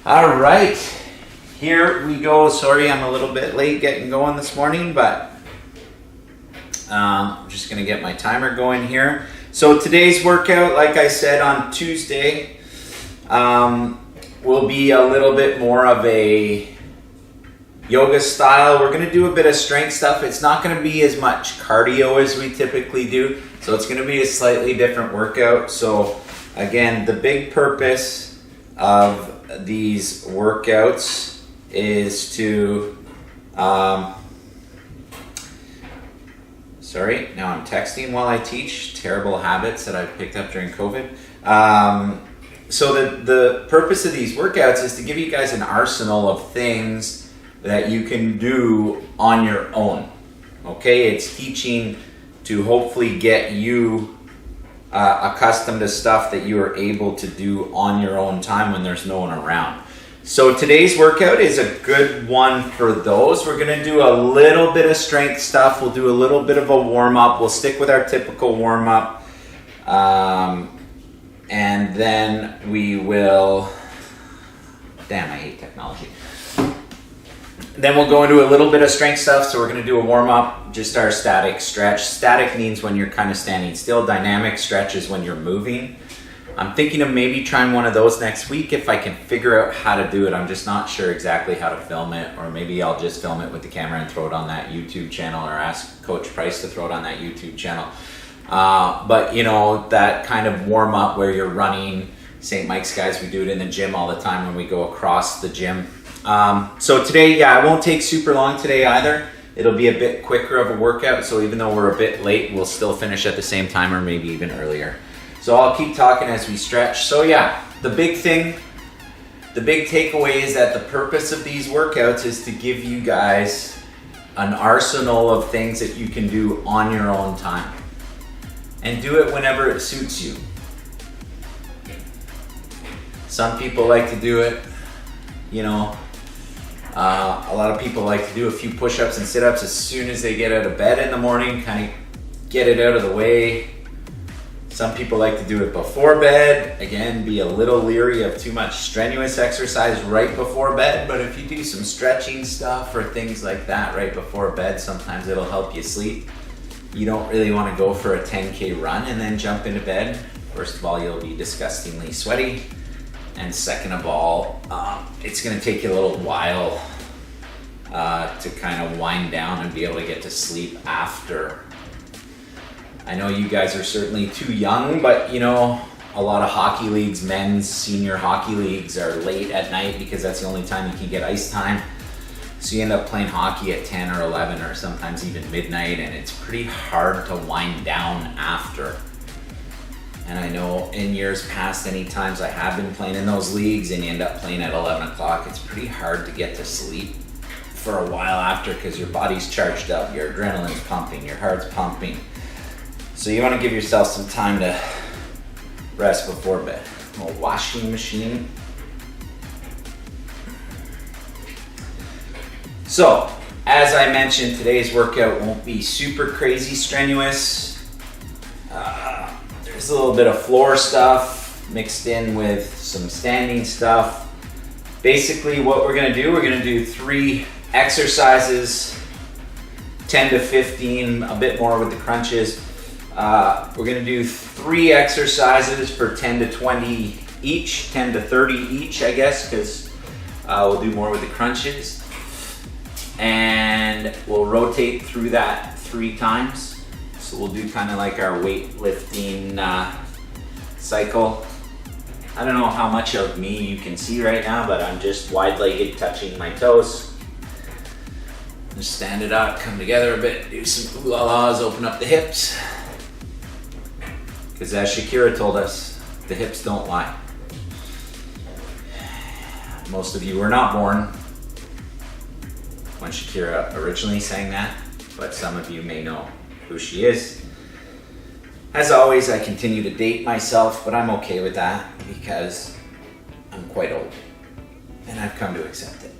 All right, here we go. Sorry, I'm a little bit late getting going this morning, but I'm just gonna get my timer going here. So today's workout, like I said on Tuesday, will be a little bit more of a yoga style. We're gonna do a bit of strength stuff. It's not gonna be as much cardio as we typically do, so it's gonna be a slightly different workout. So again, the big purpose of these workouts is to sorry, now I'm texting while I teach. Terrible habits that I've picked up during COVID. So the purpose of these workouts is to give you guys an arsenal of things that you can do on your own. Okay, it's teaching to hopefully get you accustomed to stuff that you are able to do on your own time when there's no one around. So today's workout is a good one for those. We're going to do a little bit of strength stuff. We'll do a little bit of a warm-up. We'll stick with our typical warm-up. And then we will... Damn, I hate technology. Then we'll go into a little bit of strength stuff. So we're going to do a warm-up, just our static stretch. Static means when you're kind of standing still. Dynamic stretch is when you're moving. I'm thinking of maybe trying one of those next week if I can figure out how to do it. I'm just not sure exactly how to film it, or maybe I'll just film it with the camera and throw it on that YouTube channel, or ask Coach Price to throw it on that YouTube channel. But you know, that kind of warm up where you're running. St. Mike's guys, we do it in the gym all the time when we go across the gym. So today, yeah, it won't take super long today either. It'll be a bit quicker of a workout. So even though we're a bit late, we'll still finish at the same time or maybe even earlier. So I'll keep talking as we stretch. So yeah, the big takeaway is that the purpose of these workouts is to give you guys an arsenal of things that you can do on your own time. And do it whenever it suits you. Some people like to do it, you know, a lot of people like to do a few push-ups and sit-ups as soon as they get out of bed in the morning, kind of get it out of the way. Some people like to do it before bed. Again, be a little leery of too much strenuous exercise right before bed, but if you do some stretching stuff or things like that right before bed, sometimes it'll help you sleep. You don't really want to go for a 10K run and then jump into bed. First of all, you'll be disgustingly sweaty. And second of all, it's going to take you a little while to kind of wind down and be able to get to sleep after. I know you guys are certainly too young, but you know, a lot of hockey leagues, men's senior hockey leagues, are late at night because that's the only time you can get ice time. So you end up playing hockey at 10 or 11 or sometimes even midnight, and it's pretty hard to wind down after. And I know in years past, any times I have been playing in those leagues and you end up playing at 11 o'clock, it's pretty hard to get to sleep for a while after because your body's charged up, your adrenaline's pumping, your heart's pumping. So you want to give yourself some time to rest before bed. A little washing machine. So, as I mentioned, today's workout won't be super crazy strenuous. There's a little bit of floor stuff mixed in with some standing stuff. Basically what we're going to do 3 exercises, 10 to 15, a bit more with the crunches. We're going to do 3 exercises for 10 to 20 each, 10 to 30 each, I guess, because we'll do more with the crunches. And we'll rotate through that 3 times. So we'll do kind of like our weightlifting cycle. I don't know how much of me you can see right now, but I'm just wide-legged, touching my toes. Just stand it up, come together a bit, do some ooh-la-las, open up the hips. Because as Shakira told us, the hips don't lie. Most of you were not born when Shakira originally sang that, but some of you may know who she is. As always, I continue to date myself, but I'm okay with that because I'm quite old and I've come to accept it.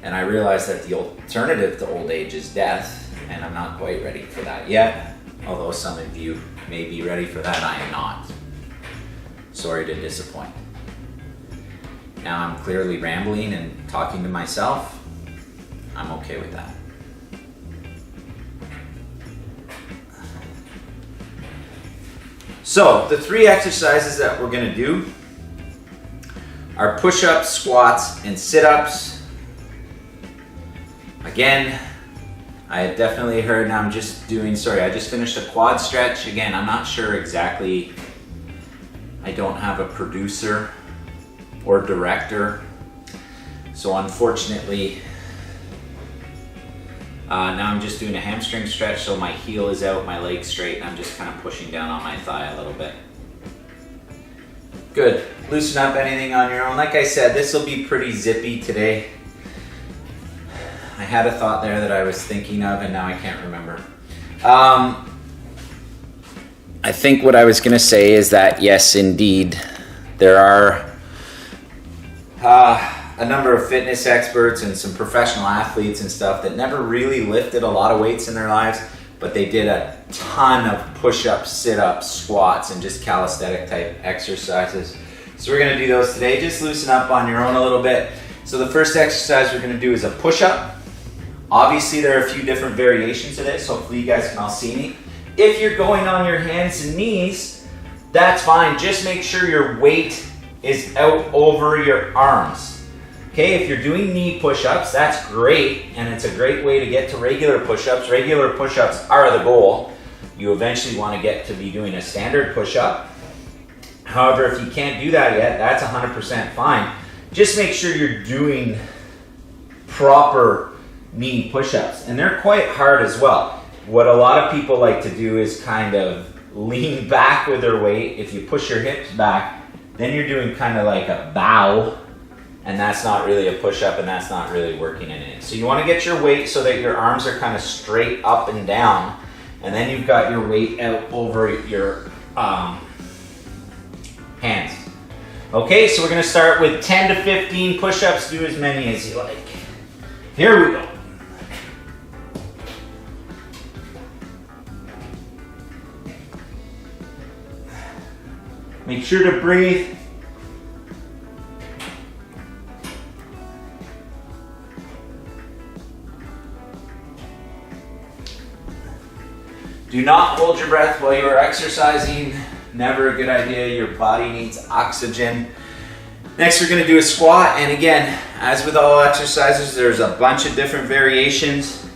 And I realize that the alternative to old age is death, and I'm not quite ready for that yet, although some of you may be ready for that. I am not. Sorry to disappoint. now I'm clearly rambling and talking to myself, I'm okay with that. So the 3 exercises that we're gonna do are push-ups, squats, and sit-ups. Again, I had definitely heard, now I'm just doing, sorry, I just finished a quad stretch. Again, I'm not sure exactly, I don't have a producer or director. So unfortunately, now I'm just doing a hamstring stretch, so my heel is out, my leg's straight, and I'm just kind of pushing down on my thigh a little bit. Good, loosen up anything on your own. Like I said, this will be pretty zippy today. I had a thought there that I was thinking of and now I can't remember. I think what I was gonna say is that yes, indeed, there are a number of fitness experts and some professional athletes and stuff that never really lifted a lot of weights in their lives, but they did a ton of push-ups, sit-ups, squats, and just calisthenic type exercises. So we're gonna do those today. Just loosen up on your own a little bit. So the first exercise we're gonna do is a push-up. Obviously there are a few different variations of this. Hopefully you guys can all see me. If you're going on your hands and knees, that's fine. Just make sure your weight is out over your arms. Okay, if you're doing knee push-ups, that's great, and it's a great way to get to regular push-ups. Regular push-ups are the goal. You eventually want to get to be doing a standard push-up. However, if you can't do that yet, that's 100% fine. Just make sure you're doing proper knee push-ups, and they're quite hard as well. What a lot of people like to do is kind of lean back with their weight. If you push your hips back, then you're doing kind of like a bow, and that's not really a push-up, and that's not really working in it. So you want to get your weight so that your arms are kind of straight up and down, and then you've got your weight out over your hands. Okay, so we're going to start with 10 to 15 push-ups. Do as many as you like. Here we go. Make sure to breathe. Do not hold your breath while you are exercising. Never a good idea. Your body needs oxygen. Next, we're going to do a squat. And again, as with all exercises, there's a bunch of different variations.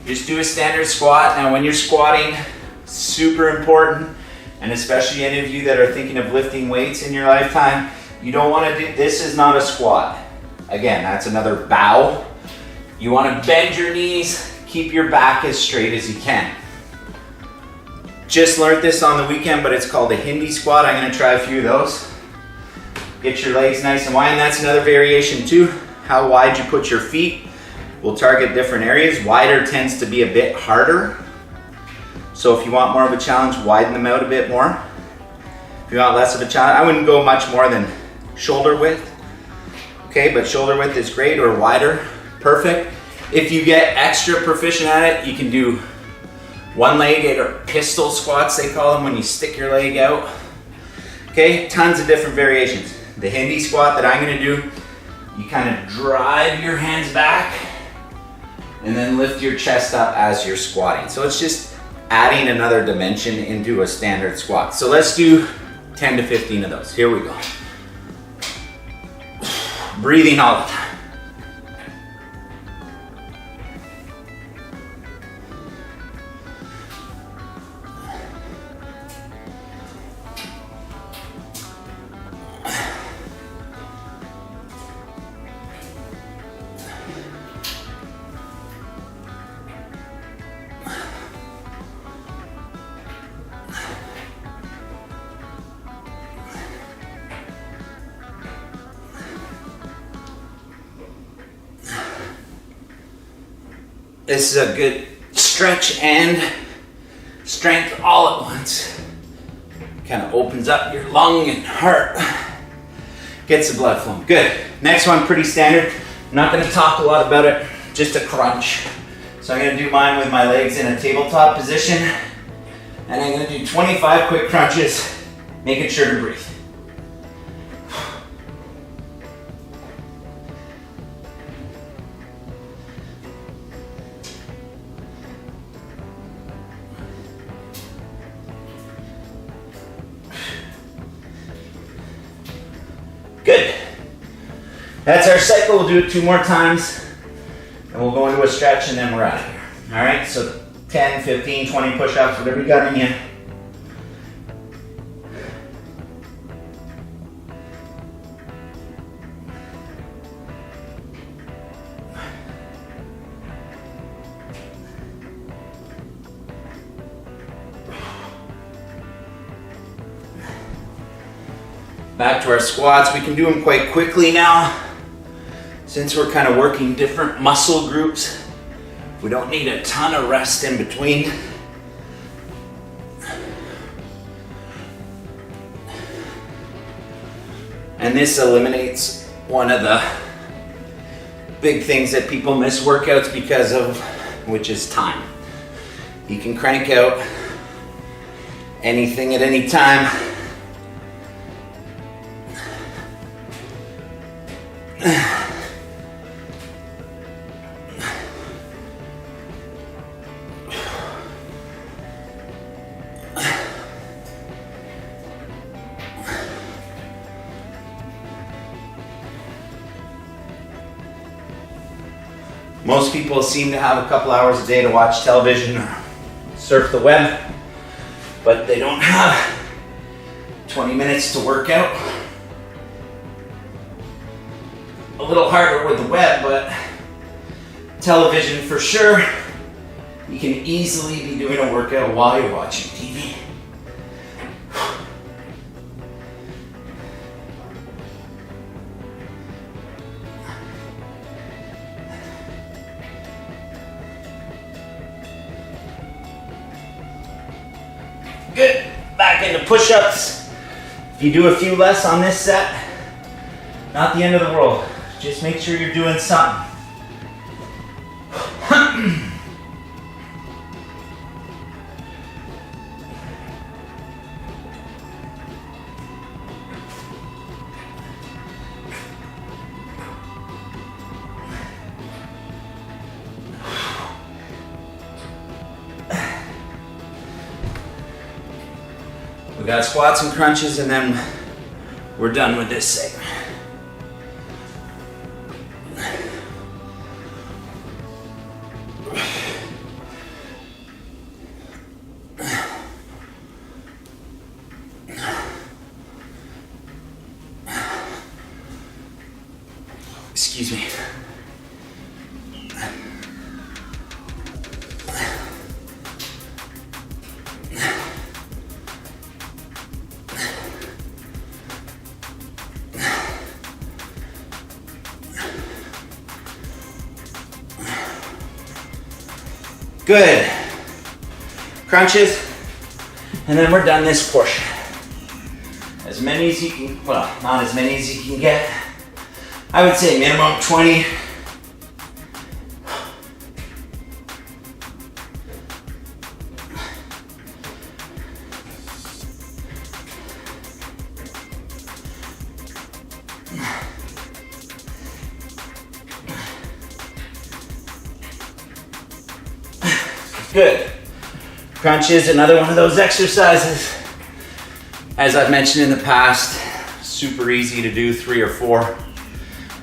Just do a standard squat. Now, when you're squatting, super important, and especially any of you that are thinking of lifting weights in your lifetime, you don't want to do, this is not a squat. Again, that's another bow. You want to bend your knees, keep your back as straight as you can. Just learned this on the weekend, but it's called a Hindi squat. I'm going to try a few of those. Get your legs nice and wide, and that's another variation too. How wide you put your feet will target different areas. Wider tends to be a bit harder. So if you want more of a challenge, widen them out a bit more. If you want less of a challenge, I wouldn't go much more than shoulder width. Okay, but shoulder width is great, or wider, perfect. If you get extra proficient at it, you can do one-legged or pistol squats, they call them, when you stick your leg out. Okay, tons of different variations. The Hindi squat that I'm gonna do, you kind of drive your hands back and then lift your chest up as you're squatting. So it's just adding another dimension into a standard squat. So let's do 10 to 15 of those. Here we go. Breathing all the time. This is a good stretch and strength all at once. Kind of opens up your lung and heart. Gets the blood flowing. Good. Next one, pretty standard. I'm not going to talk a lot about it, just a crunch. So I'm going to do mine with my legs in a tabletop position. And I'm going to do 25 quick crunches, making sure to breathe. That's our cycle. We'll do it 2 more times and we'll go into a stretch and then we're out of here. All right, so 10, 15, 20 push-ups, whatever you got in you. Back to our squats. We can do them quite quickly now. Since we're kind of working different muscle groups, we don't need a ton of rest in between. And this eliminates one of the big things that people miss workouts because of, which is time. You can crank out anything at any time. Most people seem to have a couple hours a day to watch television or surf the web, but they don't have 20 minutes to work out. A little harder with the web, but television for sure. You can easily be doing a workout while you're watching TV. Good. Back into push-ups. If you do a few less on this set, not the end of the world. Just make sure you're doing something. We got squats and crunches and then we're done with this segment. Excuse me. Good. Crunches, and then we're done this portion. As many as you can, well, not as many as you can get. I would say minimum 20. Good. Crunches, another one of those exercises. As I've mentioned in the past, super easy to do 3 or 4.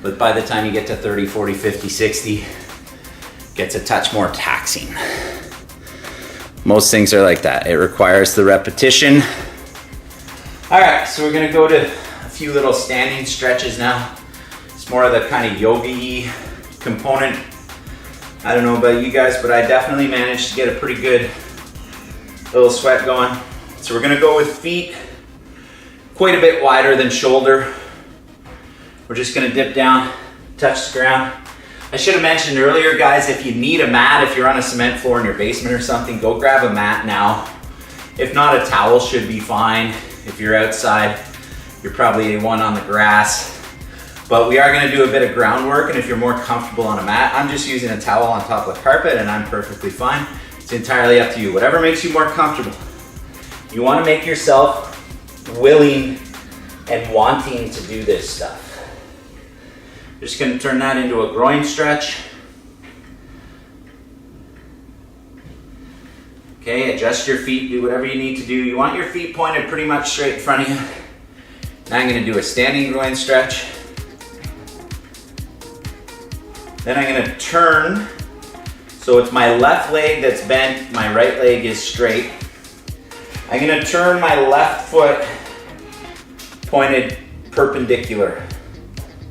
But by the time you get to 30, 40, 50, 60, it gets a touch more taxing. Most things are like that. It requires the repetition. All right, so we're gonna go to a few little standing stretches now. It's more of the kind of yoga-y component. I don't know about you guys, but I definitely managed to get a pretty good little sweat going. So we're gonna go with feet quite a bit wider than shoulder. We're just gonna dip down, touch the ground. I should have mentioned earlier, guys, if you need a mat, if you're on a cement floor in your basement or something, go grab a mat now. If not, a towel should be fine. If you're outside, you're probably one on the grass. But we are gonna do a bit of groundwork, and if you're more comfortable on a mat, I'm just using a towel on top of the carpet and I'm perfectly fine. It's entirely up to you, whatever makes you more comfortable. You wanna make yourself willing and wanting to do this stuff. Just gonna turn that into a groin stretch. Okay, adjust your feet, do whatever you need to do. You want your feet pointed pretty much straight in front of you. Now I'm gonna do a standing groin stretch. Then I'm gonna turn, so it's my left leg that's bent, my right leg is straight. I'm gonna turn my left foot pointed perpendicular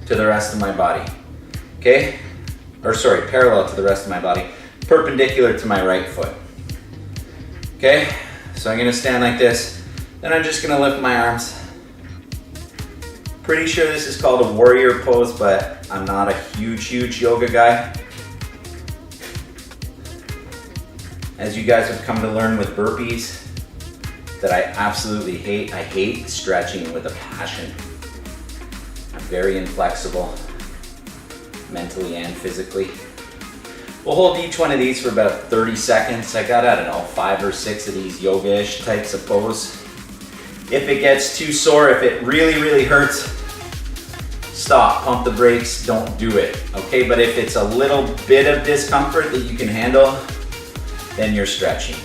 to the rest of my body, okay? Or sorry, parallel to the rest of my body, perpendicular to my right foot, okay? So I'm gonna stand like this, then I'm just gonna lift my arms. Pretty sure this is called a warrior pose, but I'm not a huge yoga guy. As you guys have come to learn with burpees, that I absolutely hate. I hate stretching with a passion. I'm very inflexible, mentally and physically. We'll hold each one of these for about 30 seconds. I got, I don't know, 5 or 6 of these yoga-ish types of pose. If it gets too sore, if it really hurts, stop, pump the brakes, don't do it, okay? But if it's a little bit of discomfort that you can handle, then you're stretching.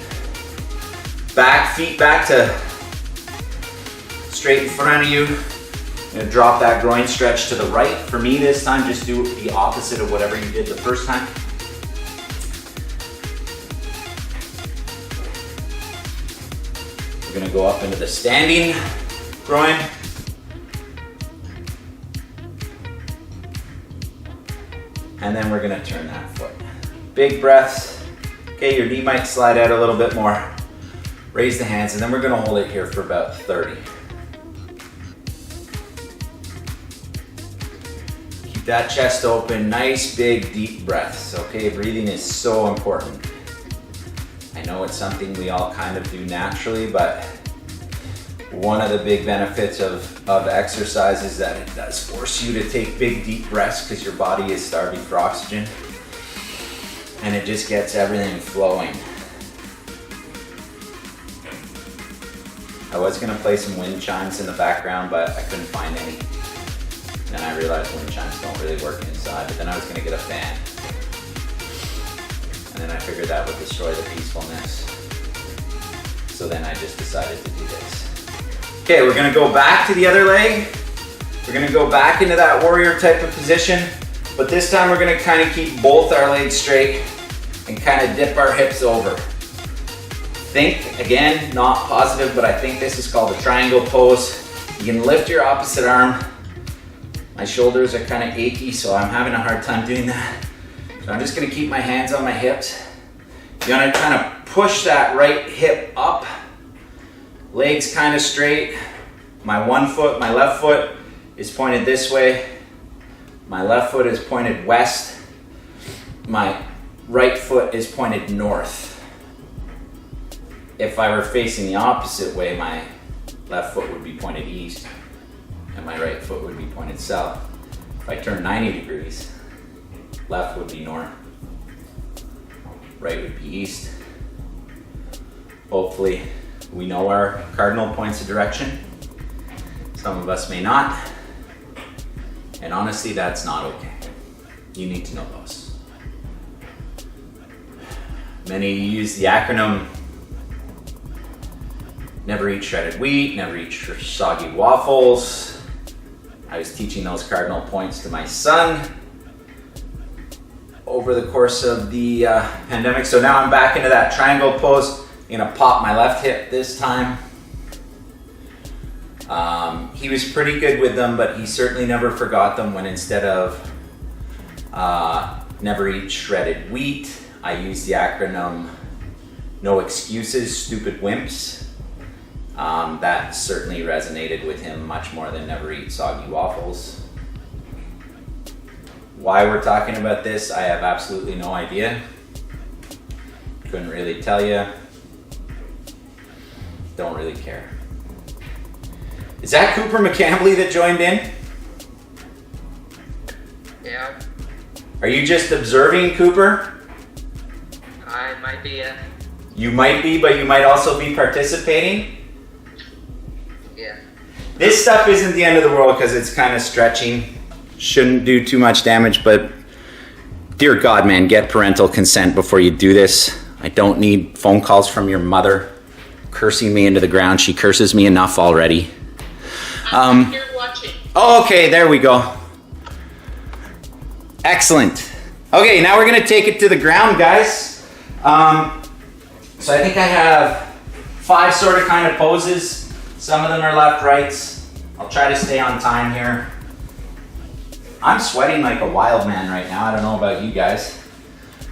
Feet back to straight in front of you. I'm gonna drop that groin stretch to the right. For me this time, just do the opposite of whatever you did the first time. We're gonna go up into the standing groin. And then we're gonna turn that foot. Big breaths. Okay, your knee might slide out a little bit more. Raise the hands, and then we're gonna hold it here for about 30. Keep that chest open, nice, big, deep breaths, okay? Breathing is so important. I know it's something we all kind of do naturally, but one of the big benefits of exercise is that it does force you to take big, deep breaths because your body is starving for oxygen, and it just gets everything flowing. I was gonna play some wind chimes in the background, but I couldn't find any. Then I realized wind chimes don't really work inside, but then I was gonna get a fan. And then I figured that would destroy the peacefulness. So then I just decided to do this. Okay, we're gonna go back to the other leg. We're gonna go back into that warrior type of position, but this time we're gonna kind of keep both our legs straight and kind of dip our hips over. Think, again, not positive, but I think this is called a triangle pose. You can lift your opposite arm. My shoulders are kind of achy, so I'm having a hard time doing that. So I'm just gonna keep my hands on my hips. You're gonna kind of push that right hip up. Legs kind of straight. My left foot is pointed this way. My left foot is pointed west. My right foot is pointed north. If I were facing the opposite way, my left foot would be pointed east and my right foot would be pointed south. If I turn 90 degrees, left would be north, right would be east. Hopefully we know our cardinal points of direction. Some of us may not. And honestly, that's not okay. You need to know those. Many use the acronym never eat shredded wheat, never eat soggy waffles. I was teaching those cardinal points to my son over the course of the pandemic. So now I'm back into that triangle pose. I'm gonna pop my left hip this time. He was pretty good with them, but he certainly never forgot them when instead of never eat shredded wheat, I used the acronym no excuses, stupid wimps. That certainly resonated with him much more than never eat soggy waffles. Why we're talking about this, I have absolutely no idea. Couldn't really tell you. Don't really care. Is that Cooper McCambly that joined in? Yeah. Are you just observing, Cooper? I might be, yeah. You might be, but you might also be participating? Yeah. This stuff isn't the end of the world because it's kind of stretching. Shouldn't do too much damage, but dear God, man, get parental consent before you do this. I don't need phone calls from your mother cursing me into the ground. She curses me enough already. I'm here watching. Oh, okay, there we go. Excellent. Okay, now we're gonna take it to the ground, guys. So I think I have 5 sort of kind of poses. Some of them are left, rights. I'll try to stay on time here. I'm sweating like a wild man right now. I don't know about you guys.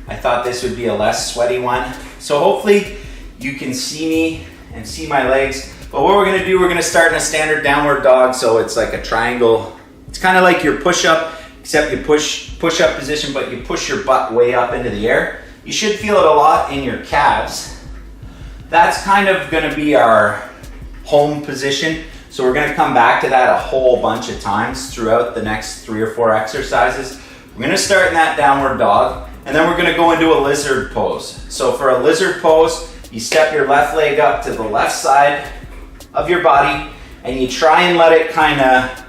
I thought this would be a less sweaty one. So hopefully you can see me and see my legs. But what we're gonna do, we're gonna start in a standard downward dog. So it's like a triangle. It's kind of like your push-up, except you push-up position, but you push your butt way up into the air. You should feel it a lot in your calves. That's kind of gonna be our home position. So we're gonna come back to that a whole bunch of times throughout the next 3 or 4 exercises. We're gonna start in that downward dog, and then we're gonna go into a lizard pose. So for a lizard pose, you step your left leg up to the left side of your body, and you try and let it kind of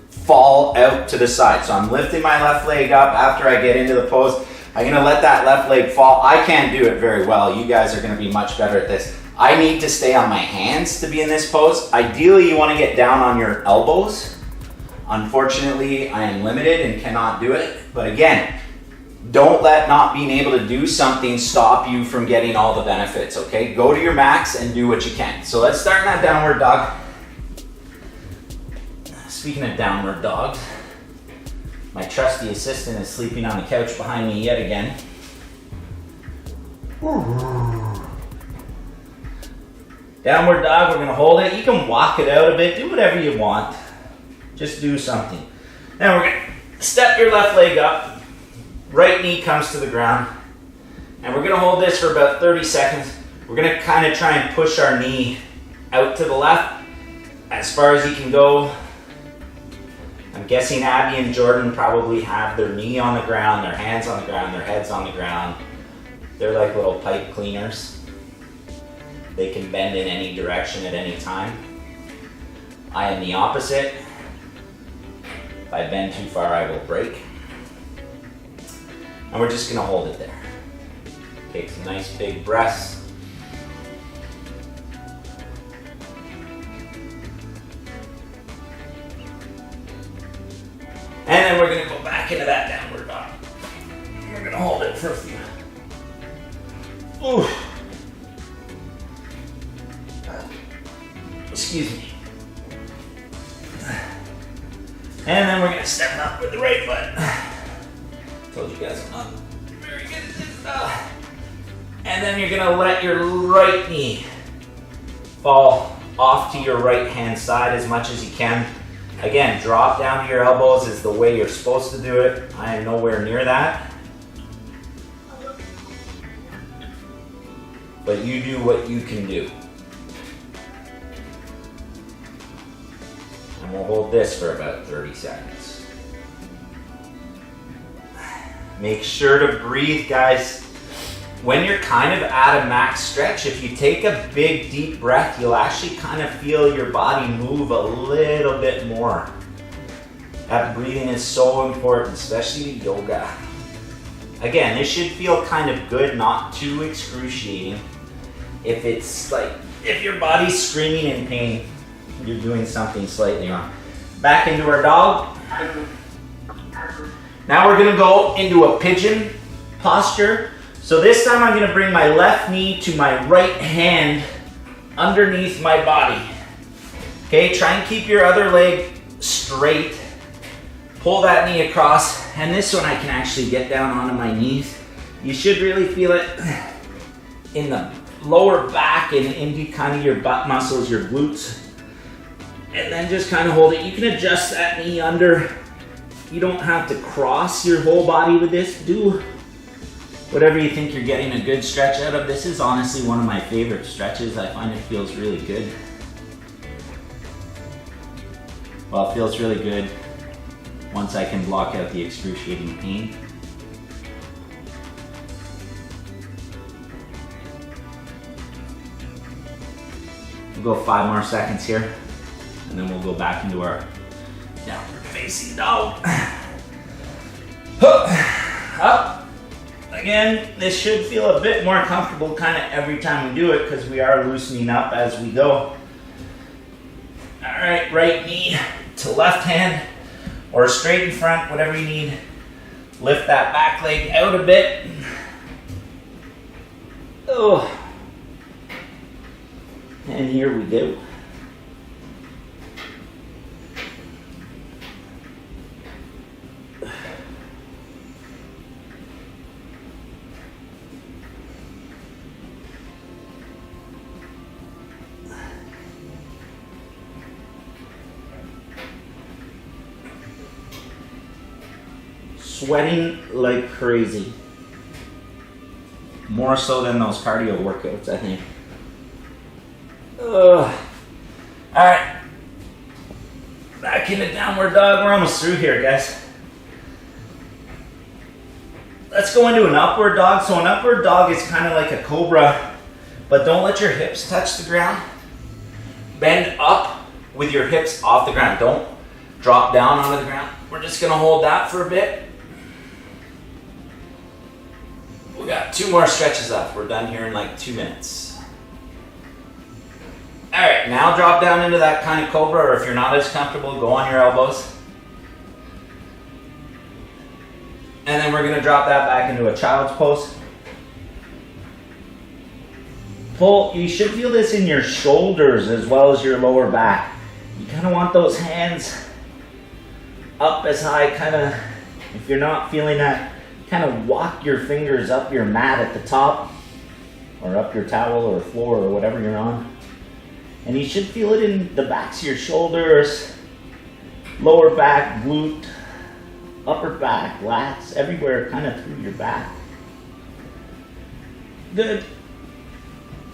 fall out to the side. So I'm lifting my left leg up after I get into the pose. I'm gonna let that left leg fall. I can't do it very well. You guys are gonna be much better at this. I need to stay on my hands to be in this pose. Ideally, you wanna get down on your elbows. Unfortunately, I am limited and cannot do it. But again, don't let not being able to do something stop you from getting all the benefits, okay? Go to your max and do what you can. So let's start in that downward dog. Speaking of downward dogs, my trusty assistant is sleeping on the couch behind me yet again. Downward dog, we're gonna hold it. You can walk it out a bit, do whatever you want. Just do something. Then we're gonna step your left leg up. Right knee comes to the ground. And we're gonna hold this for about 30 seconds. We're gonna kind of try and push our knee out to the left as far as you can go. I'm guessing Abby and Jordan probably have their knee on the ground, their hands on the ground, their heads on the ground. They're like little pipe cleaners. They can bend in any direction at any time. I am the opposite. If I bend too far, I will break. And we're just gonna hold it there. Take some nice big breaths. And then we're gonna go back into that downward dog. We're gonna hold it for a few. Ooh. Excuse me. And then we're gonna step up with the right foot. Told you guys I'm not very good at this stuff. And then you're gonna let your right knee fall off to your right hand side as much as you can. Again, drop down to your elbows is the way you're supposed to do it. I am nowhere near that. But you do what you can do. And we'll hold this for about 30 seconds. Make sure to breathe, guys. When you're kind of at a max stretch, if you take a big deep breath, you'll actually kind of feel your body move a little bit more. That breathing is so important, especially yoga. Again, this should feel kind of good, not too excruciating. If it's like, if your body's screaming in pain, you're doing something slightly wrong. Back into our dog. Now we're gonna go into a pigeon posture. So this time I'm gonna bring my left knee to my right hand underneath my body. Okay, try and keep your other leg straight. Pull that knee across, and this one I can actually get down onto my knees. You should really feel it in the lower back and into kind of your butt muscles, your glutes. And then just kind of hold it. You can adjust that knee under. You don't have to cross your whole body with this. Do whatever you think you're getting a good stretch out of. This is honestly one of my favorite stretches. I find it feels really good. Well, it feels really good once I can block out the excruciating pain. We'll go 5 more seconds here, and then we'll go back into our downward facing dog. Up. Again, this should feel a bit more comfortable kind of every time we do it because we are loosening up as we go. All right, right knee to left hand or straight in front, whatever you need. Lift that back leg out a bit. Oh. And here we go. Sweating like crazy. More so than those cardio workouts, I think. Alright. Back into downward dog. We're almost through here, guys. Let's go into an upward dog. So an upward dog is kind of like a cobra, but don't let your hips touch the ground. Bend up with your hips off the ground. Don't drop down onto the ground. We're just going to hold that for a bit. We got 2 more stretches up. We're done here in like 2 minutes. All right, now drop down into that kind of cobra, or if you're not as comfortable, go on your elbows. And then we're gonna drop that back into a child's pose. Pull, you should feel this in your shoulders as well as your lower back. You kind of want those hands up as high, kind of, if you're not feeling that, kind of walk your fingers up your mat at the top, or up your towel or floor or whatever you're on. And you should feel it in the backs of your shoulders, lower back, glute, upper back, lats, everywhere kind of through your back. Good.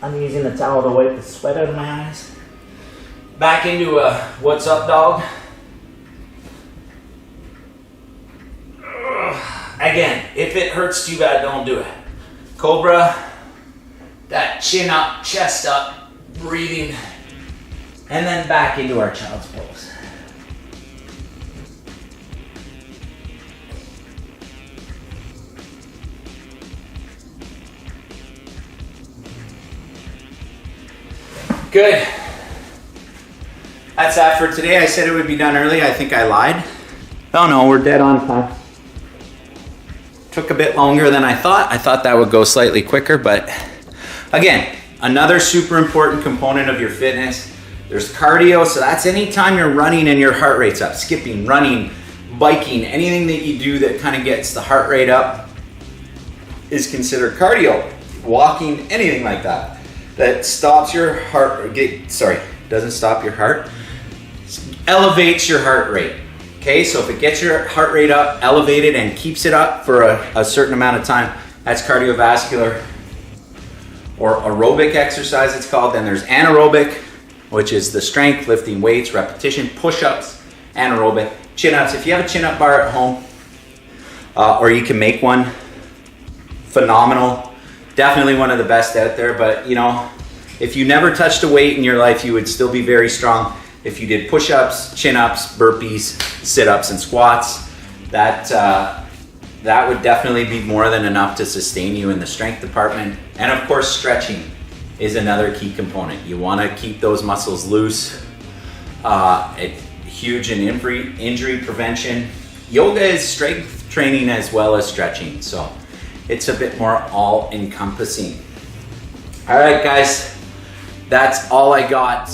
I'm using the towel to wipe the sweat out of my eyes. Back into a what's up dog. Again, if it hurts too bad, don't do it. Cobra, that chin up, chest up, breathing, and then back into our child's pose. Good. That's that for today. I said it would be done early. I think I lied. Oh no, we're dead on time. Took a bit longer than I thought. I thought that would go slightly quicker, but again, another super important component of your fitness. There's cardio, so that's anytime you're running and your heart rate's up. Skipping, running, biking, anything that you do that kind of gets the heart rate up is considered cardio. Walking, anything like that. That stops your heart, doesn't stop your heart, elevates your heart rate. Okay, so if it gets your heart rate up, elevated, and keeps it up for a certain amount of time, that's cardiovascular or aerobic exercise it's called. Then there's anaerobic, which is the strength, lifting weights, repetition, push-ups, anaerobic. Chin-ups, if you have a chin-up bar at home, or you can make one, phenomenal. Definitely one of the best out there, but you know, if you never touched a weight in your life, you would still be very strong. If you did push-ups, chin-ups, burpees, sit-ups, and squats, that would definitely be more than enough to sustain you in the strength department. And of course, stretching is another key component. You want to keep those muscles loose. It's huge in injury prevention. Yoga is strength training as well as stretching, so it's a bit more all-encompassing. All right, guys, that's all I got.